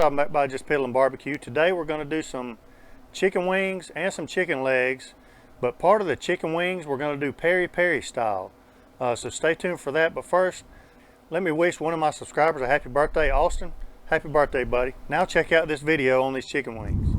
I'm back by Just Piddlin Barbecue. Today we're going to do some chicken wings and some chicken legs, but part of the chicken wings we're going to do Peri Peri style. So stay tuned for that. But first, let me wish one of my subscribers a happy birthday. Austin, happy birthday, buddy. Now check out this video on these chicken wings.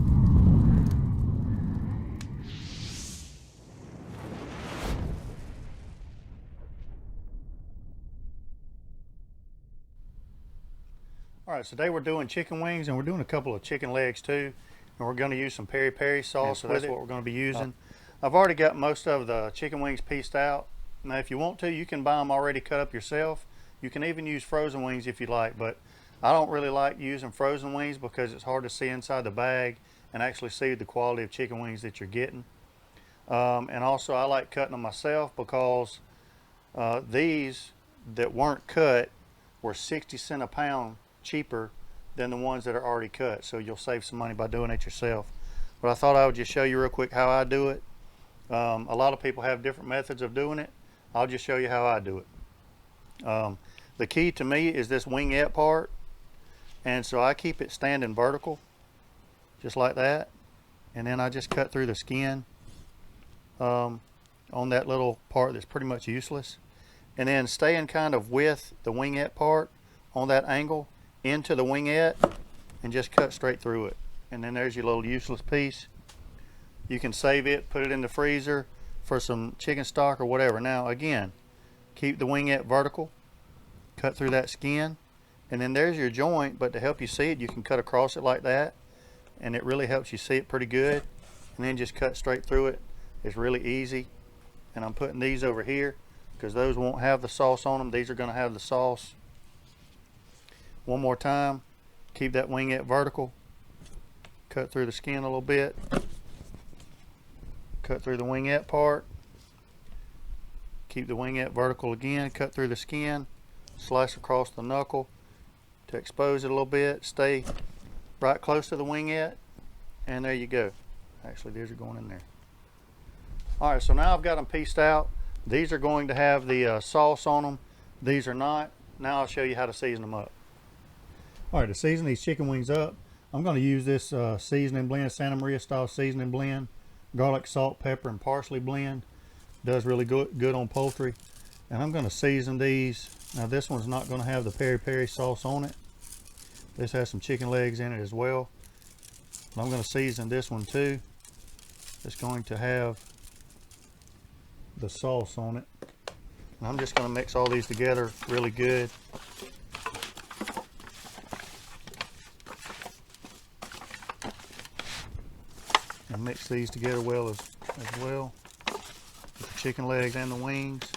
Alright, so today we're doing chicken wings and we're doing a couple of chicken legs too. And we're going to use some Peri Peri sauce, so that's what we're going to be using. I've already got most of the chicken wings pieced out. Now if you want to, you can buy them already cut up yourself. You can even use frozen wings if you like, but I don't really like using frozen wings because it's hard to see inside the bag and actually see the quality of chicken wings that you're getting. And also I like cutting them myself because these that weren't cut were 60 cents a pound cheaper than the ones that are already cut, so you'll save some money by doing it yourself. But I thought I would just show you real quick how I do it. A lot of people have different methods of doing it. I'll just show you how I do it. The key to me is this wingette part, and so I keep it standing vertical just like that, and then I just cut through the skin on that little part that's pretty much useless, and then staying kind of with the wingette part on that angle into the wingette and just cut straight through it. And then there's your little useless piece. You can save it, put it in the freezer for some chicken stock or whatever. Now again, keep the wingette vertical, cut through that skin, and then there's your joint. But to help you see it, you can cut across it like that, and it really helps you see it pretty good. And then just cut straight through it. It's really easy. And I'm putting these over here because those won't have the sauce on them. These are going to have the sauce. One more time, keep that wingette vertical, cut through the skin a little bit, cut through the wingette part, keep the wingette vertical again, cut through the skin, slice across the knuckle to expose it a little bit, stay right close to the wingette, and there you go. Actually, these are going in there. Alright, so now I've got them pieced out. These are going to have the sauce on them. These are not. Now I'll show you how to season them up. Alright, to season these chicken wings up, I'm going to use this seasoning blend, Santa Maria style seasoning blend, garlic, salt, pepper, and parsley blend. Does really good on poultry. And I'm going to season these. Now this one's not going to have the Peri Peri sauce on it. This has some chicken legs in it as well. But I'm going to season this one too. It's going to have the sauce on it. And I'm just going to mix all these together really good. And mix these together well as well with the chicken legs and the wings.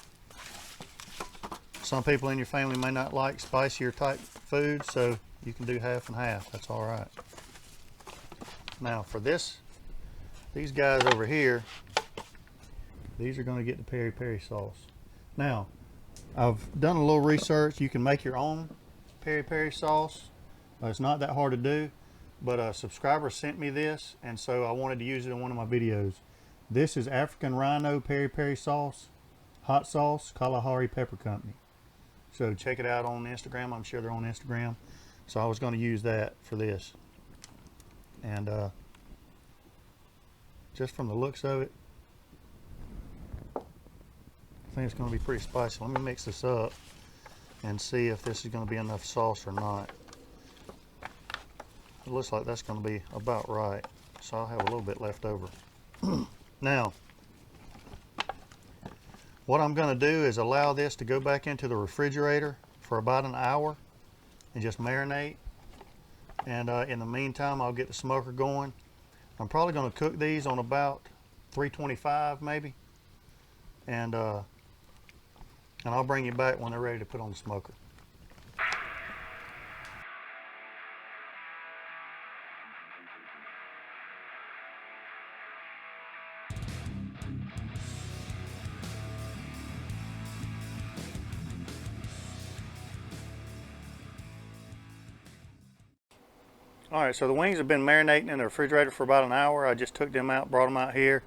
Some people in your family may not like spicier type food, so you can do half and half. That's all right. Now for these guys over here, these are going to get the Peri Peri sauce. Now I've done a little research. You can make your own Peri Peri sauce. It's not that hard to do. But a subscriber sent me this, and so I wanted to use it in one of my videos. This is African Rhino Peri Peri sauce, hot sauce, Kalahari Pepper Company. So check it out on Instagram. I'm sure they're on Instagram. So I was going to use that for this. And just from the looks of it, I think it's going to be pretty spicy. Let me mix this up and see if this is going to be enough sauce or not. It looks like that's going to be about right, so I'll have a little bit left over. Now, what I'm going to do is allow this to go back into the refrigerator for about an hour and just marinate. And in the meantime, I'll get the smoker going. I'm probably going to cook these on about 325 maybe, and I'll bring you back when they're ready to put on the smoker. Alright, so the wings have been marinating in the refrigerator for about an hour. I just took them out, brought them out here.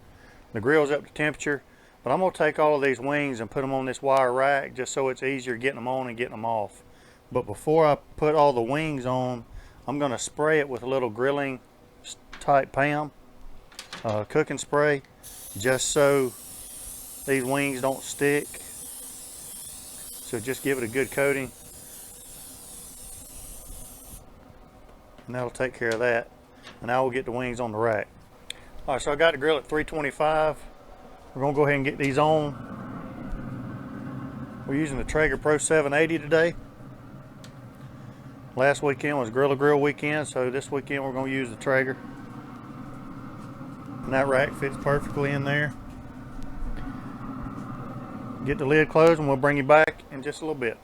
The grill's up to temperature. But I'm going to take all of these wings and put them on this wire rack just so it's easier getting them on and getting them off. But before I put all the wings on, I'm going to spray it with a little grilling type PAM, cooking spray, just so these wings don't stick. So just give it a good coating, and that'll take care of that. And now we'll get the wings on the rack. All right, so I got the grill at 325. We're gonna go ahead and get these on. We're using the Traeger Pro 780 today. Last weekend was Grilla Grill weekend, so this weekend we're gonna use the Traeger. And that rack fits perfectly in there. Get the lid closed and we'll bring you back in just a little bit.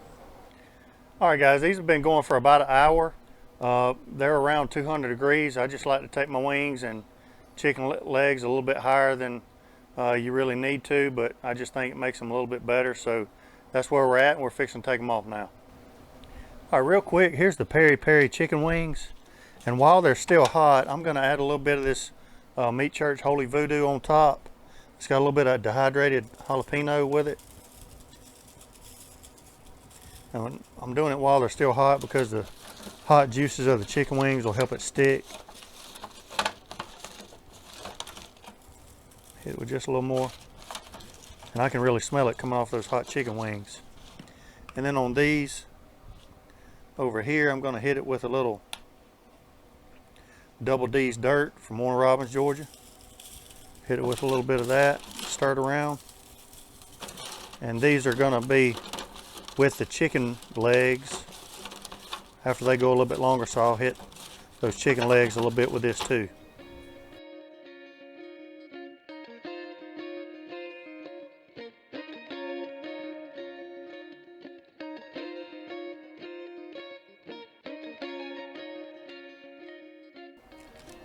All right guys, these have been going for about an hour. They're around 200 degrees. I just like to take my wings and chicken legs a little bit higher than you really need to, but I just think it makes them a little bit better. So that's where we're at, and we're fixing to take them off now. All right, real quick, here's the Peri Peri chicken wings. And while they're still hot, I'm gonna add a little bit of this Meat Church Holy Voodoo on top. It's got a little bit of dehydrated jalapeno with it. And I'm doing it while they're still hot because the hot juices of the chicken wings will help it stick. Hit it with just a little more. And I can really smell it coming off those hot chicken wings. And then on these over here, I'm going to hit it with a little Double D's Dirt from Warner Robins, Georgia. Hit it with a little bit of that, stir it around. And these are going to be with the chicken legs after they go a little bit longer, so I'll hit those chicken legs a little bit with this too.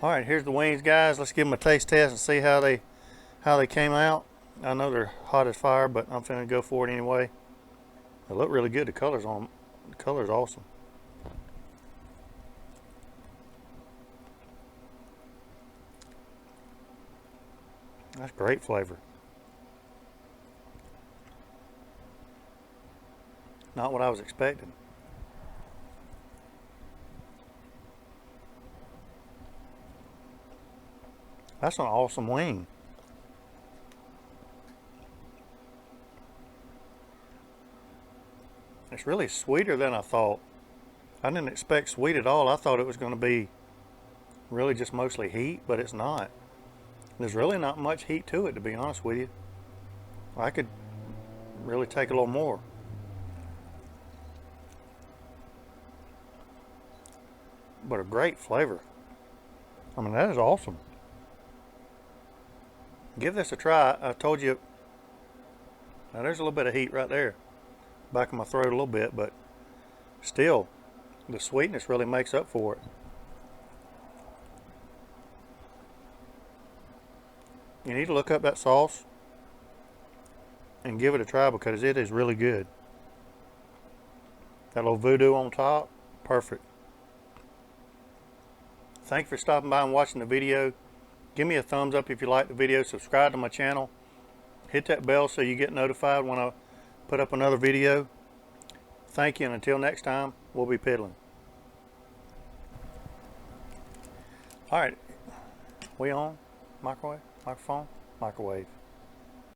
All right, here's the wings, guys. Let's give them a taste test and see how they came out. I know they're hot as fire, but I'm finna go for it anyway. They look really good. The color's on them. The color's awesome. That's great flavor. Not what I was expecting. That's an awesome wing. It's really sweeter than I thought. I didn't expect sweet at all. I thought it was going to be really just mostly heat, but it's not. There's really not much heat to it, to be honest with you. I could really take a little more. But a great flavor. I mean, that is awesome. Give this a try. I told you, now there's a little bit of heat right there. Back of my throat a little bit, but still, the sweetness really makes up for it. You need to look up that sauce and give it a try because it is really good. That little voodoo on top, perfect. Thank you for stopping by and watching the video. Give me a thumbs up if you like the video. Subscribe to my channel. Hit that bell so you get notified when I put up another video. Thank you, and until next time, we'll be piddling. All right, we on? Microwave? Microphone? Microwave.